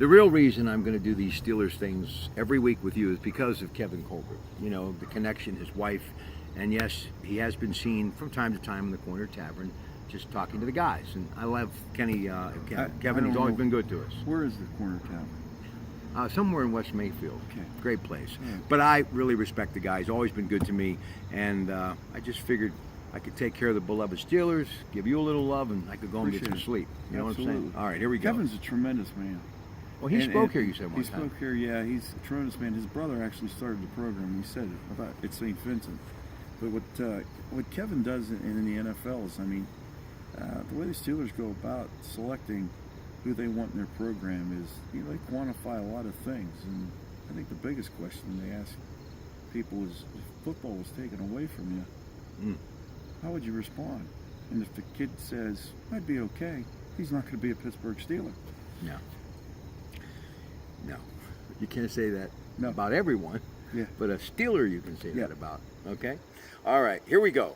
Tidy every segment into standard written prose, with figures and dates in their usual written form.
The real reason I'm going to do these Steelers things every week with you is because of Kevin Colbert. You know, the connection, his wife, and yes, he has been seen from time to time in the Corner Tavern just talking to the guys. And I love Kenny, Kevin, he's always been good to us. Where is the Corner Tavern? Somewhere in West Mayfield. Okay. Great place. Yeah. But I really respect the guy. He's always been good to me. And I just figured I could take care of the beloved Steelers, give you a little love, and I could go and get some sleep. You know what I'm saying? All right, here we go. Kevin's a tremendous man. Well, he spoke here, you said one time. He spoke here, yeah. He's a tremendous man. His brother actually started the program. He said it about at St. Vincent. But what Kevin does in the NFL is, I mean, the way the Steelers go about selecting who they want in their program is, they quantify a lot of things. And I think the biggest question they ask people is, if football was taken away from you, how would you respond? And if the kid says, I'd be okay, he's not going to be a Pittsburgh Steeler. No. No. You can't say that about everyone. Yeah. But a Steeler you can say that about. Okay? All right, here we go.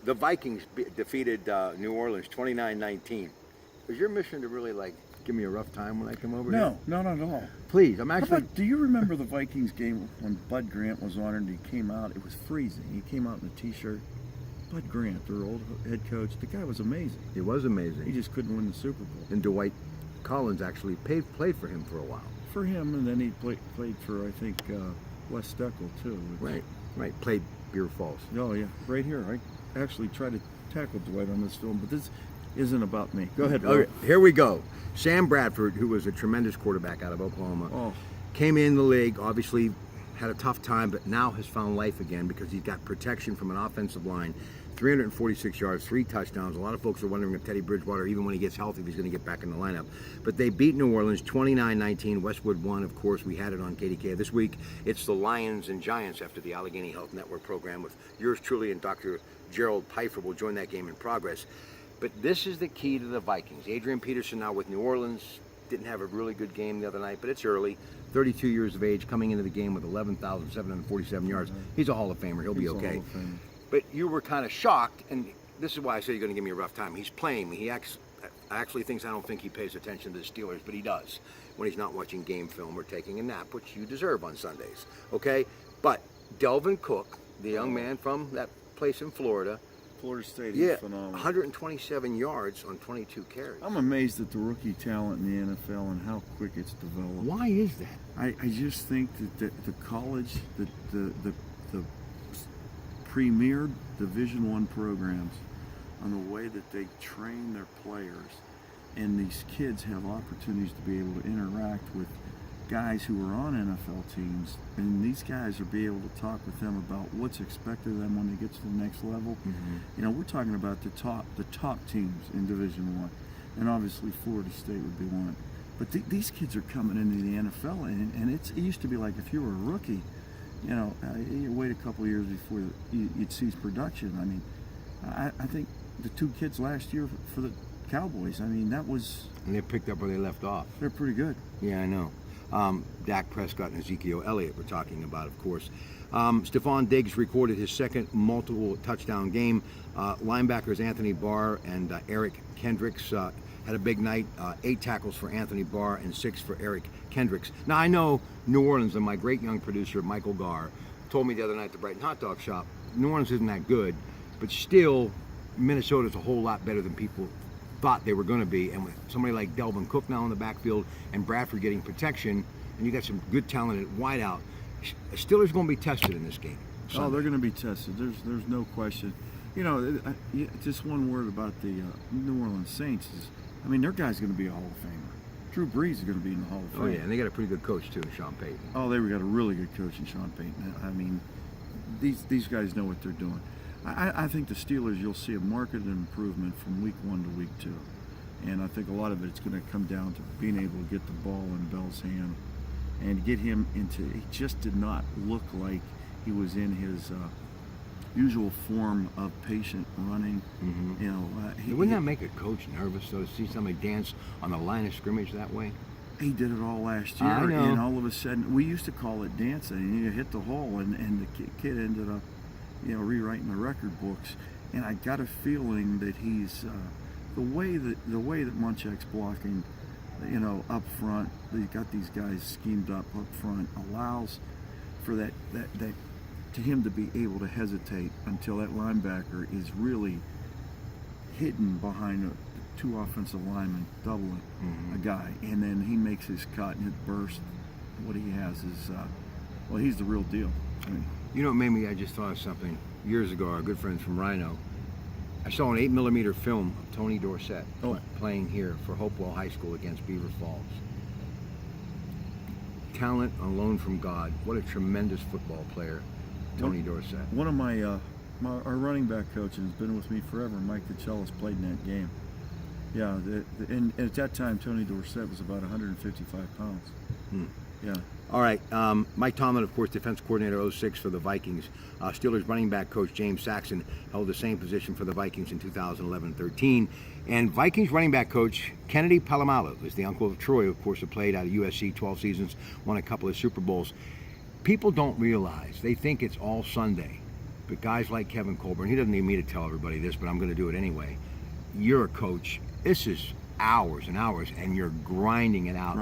The Vikings defeated New Orleans 29-19. Was your mission to really, give me a rough time when I come over here? No, not at all. Please, I'm actually... do you remember the Vikings game when Bud Grant was on and he came out? It was freezing. He came out in a T-shirt. Bud Grant, their old head coach, the guy was amazing. He was amazing. He just couldn't win the Super Bowl. And Dwight Collins actually played for him for a while. For him, and then he played for, I think, Wes Steckel, too. Right. Played Beer Falls. Oh, yeah. Right here. I actually tried to tackle Dwight on this film, but this isn't about me. Go ahead, Will. Okay, here we go. Sam Bradford, who was a tremendous quarterback out of Oklahoma, came in the league, obviously had a tough time, but now has found life again because he's got protection from an offensive line. 346 yards, 3 touchdowns. A lot of folks are wondering if Teddy Bridgewater, even when he gets healthy, if he's going to get back in the lineup. But they beat New Orleans 29-19. Westwood won, of course. We had it on KDK. This week, it's the Lions and Giants after the Allegheny Health Network program with yours truly and Dr. Gerald Pfeiffer will join that game in progress. But this is the key to the Vikings. Adrian Peterson now with New Orleans. Didn't have a really good game the other night, but it's early. 32 years of age, coming into the game with 11,747 yards. He's a Hall of Famer. He'll be okay. But you were kind of shocked, and this is why I say you're going to give me a rough time. He's playing me. He actually thinks I don't think he pays attention to the Steelers, but he does when he's not watching game film or taking a nap, which you deserve on Sundays, okay? But Delvin Cook, the young man from that place in Florida, State, he's phenomenal. 127 yards on 22 carries. I'm amazed at the rookie talent in the NFL and how quick it's developed. Why is that? I just think that the college, the premier Division I programs, on the way that they train their players, and these kids have opportunities to be able to interact with guys who are on NFL teams, and these guys are be able to talk with them about what's expected of them when they get to the next level. We're talking about the top teams in Division I, and obviously Florida State would be one. But these kids are coming into the NFL, and it used to be like if you were a rookie, you wait a couple of years before you'd see production. I mean, I think the 2 kids last year for the Cowboys, I mean, that was... And they picked up where they left off. They're pretty good. Yeah, I know. Dak Prescott and Ezekiel Elliott we're talking about, of course. Stephon Diggs recorded his second multiple touchdown game. Linebackers Anthony Barr and Eric Kendricks had a big night. 8 tackles for Anthony Barr and 6 for Eric Kendricks. Now, I know New Orleans, and my great young producer, Michael Garr, told me the other night at the Brighton Hot Dog Shop, New Orleans isn't that good, but still, Minnesota's a whole lot better than people thought they were going to be. And with somebody like Delvin Cook now in the backfield and Bradford getting protection, and you got some good talent at wideout, Steelers going to be tested in this game. Sunday. Oh, they're going to be tested. There's no question. Just one word about the New Orleans Saints is, I mean, their guy's going to be a Hall of Famer. Drew Brees is going to be in the Hall of Fame. Oh, yeah, and they got a pretty good coach, too, Sean Payton. Oh, they've got a really good coach in Sean Payton. I mean, these guys know what they're doing. I think the Steelers, you'll see a marked improvement from week 1 to week 2. And I think a lot of it's going to come down to being able to get the ball in Bell's hand and get him into, he just did not look like he was in his usual form of patient running. Wouldn't that make a coach nervous, though, to see somebody dance on the line of scrimmage that way? He did it all last year. I know. And all of a sudden, we used to call it dancing. You hit the hole, and the kid ended up, rewriting the record books. And I got a feeling that he's the way that Munchak's blocking up front. They got these guys schemed up front. Allows for that to him to be able to hesitate until that linebacker is really hidden behind two offensive linemen, doubling a guy, and then he makes his cut and it bursts. What he has is, he's the real deal. I mean, It made me, I just thought of something. Years ago, our good friends from Rhino, I saw an 8mm film of Tony Dorsett playing here for Hopewell High School against Beaver Falls. Talent on loan from God. What a tremendous football player, Tony Dorsett. One of our running back coach has been with me forever, Mike DeCellis, played in that game. Yeah, and at that time, Tony Dorsett was about 155 pounds. Yeah. All right, Mike Tomlin, of course, defense coordinator 06 for the Vikings. Steelers running back coach James Saxon held the same position for the Vikings in 2011-13. And Vikings running back coach Kennedy Palomalu is the uncle of Troy, of course, who played out of USC 12 seasons, won a couple of Super Bowls. People don't realize, they think it's all Sunday. But guys like Kevin Colburn, he doesn't need me to tell everybody this, but I'm going to do it anyway. You're a coach. This is hours and hours, and you're grinding it out.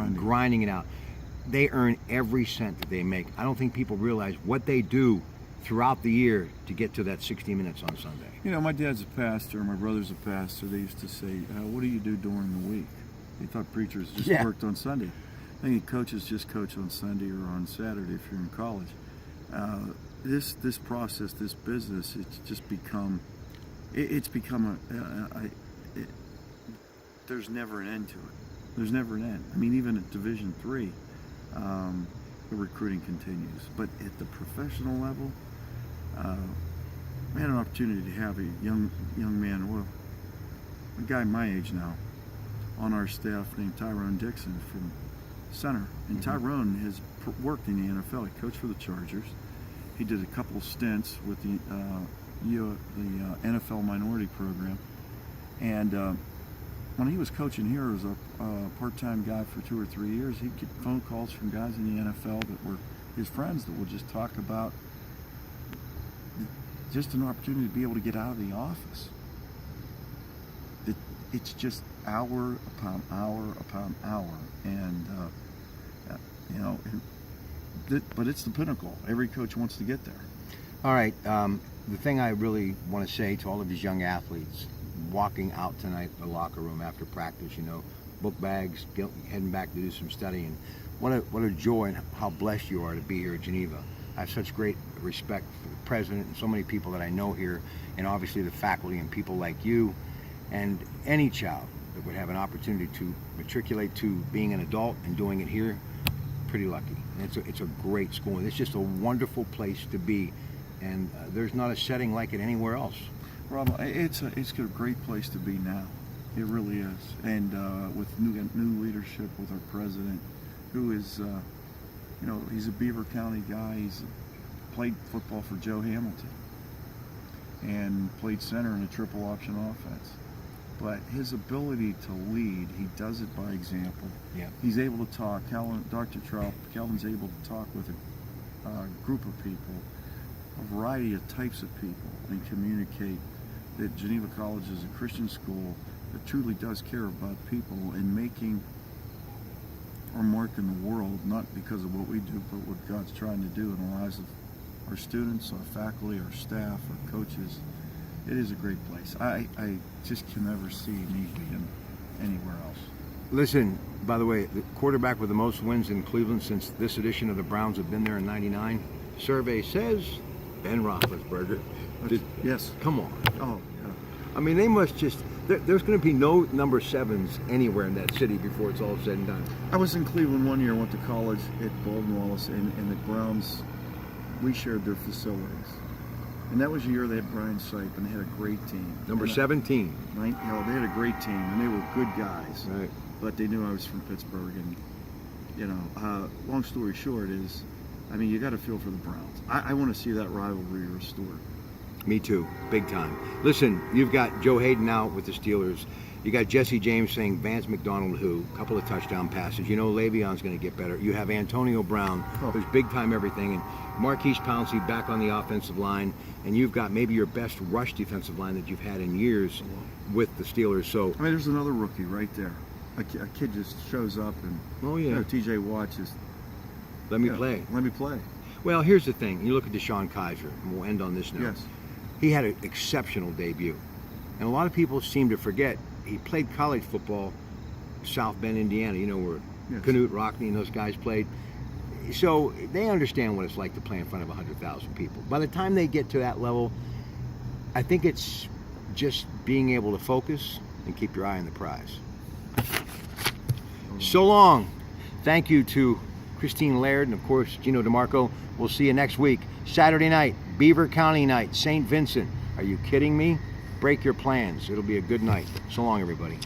They earn every cent that they make. I don't think people realize what they do throughout the year to get to that 60 minutes on Sunday. My dad's a pastor, my brother's a pastor. They used to say, what do you do during the week? They thought preachers just worked on Sunday. I think coaches just coach on Sunday or on Saturday if you're in college. This process, this business, there's never an end to it. There's never an end. I mean, even at Division III, the recruiting continues. But at the professional level, I had an opportunity to have a young man, a guy my age now, on our staff named Tyrone Dixon from center. And Tyrone has worked in the NFL. He coached for the Chargers. He did a couple stints with the NFL minority program. And when he was coaching here as a part-time guy for 2 or 3 years, he'd get phone calls from guys in the NFL that were his friends that would just talk about just an opportunity to be able to get out of the office. It's just hour upon hour upon hour, and but it's the pinnacle. Every coach wants to get there. All right, the thing I really want to say to all of these young athletes walking out tonight the locker room after practice, book bags, heading back to do some studying. What a joy and how blessed you are to be here at Geneva. I have such great respect for the president and so many people that I know here, and obviously the faculty and people like you, and any child that would have an opportunity to matriculate to being an adult and doing it here, pretty lucky. And it's a great school, and it's just a wonderful place to be, and there's not a setting like it anywhere else. Rob, it's a great place to be now. It really is. And with new leadership, with our president, who is, he's a Beaver County guy. He's played football for Joe Hamilton and played center in a triple option offense. But his ability to lead, he does it by example. Yeah. He's able to talk. Calvin's able to talk with a group of people, a variety of types of people, and communicate that Geneva College is a Christian school that truly does care about people and making our mark in the world, not because of what we do, but what God's trying to do in the lives of our students, our faculty, our staff, our coaches. It is a great place. I just can never see me being anywhere else. Listen, by the way, the quarterback with the most wins in Cleveland since this edition of the Browns have been there in '99. Survey says Ben Roethlisberger. Yes. Come on. Oh, yeah. I mean, they must just. There's going to be no number 7s anywhere in that city before it's all said and done. I was in Cleveland one year, went to college at Baldwin Wallace, and the Browns, we shared their facilities. And that was the year they had Brian Sipe, and they had a great team. Number 17. They had a great team, and they were good guys. Right. But they knew I was from Pittsburgh, and long story short is, you got to feel for the Browns. I want to see that rivalry restored. Me too, big time. Listen, you've got Joe Hayden out with the Steelers. You got Jesse James saying Vance McDonald who, a couple of touchdown passes. Le'Veon's going to get better. You have Antonio Brown, who's big time everything, and Marquise Pouncey back on the offensive line, and you've got maybe your best rush defensive line that you've had in years with the Steelers. So there's another rookie right there. a kid just shows up and Oh yeah. you know, TJ Watt just Let me play. Let me play. Well, here's the thing. You look at Deshaun Kaiser, and we'll end on this note. Yes. He had an exceptional debut. And a lot of people seem to forget he played college football South Bend, Indiana, you know, where Yes. Canute, Rockney, and those guys played. So they understand what it's like to play in front of 100,000 people. By the time they get to that level, I think it's just being able to focus and keep your eye on the prize. So long. Thank you to Christine Laird and, of course, Gino DeMarco. We'll see you next week. Saturday night, Beaver County night, St. Vincent. Are you kidding me? Break your plans. It'll be a good night. So long, everybody.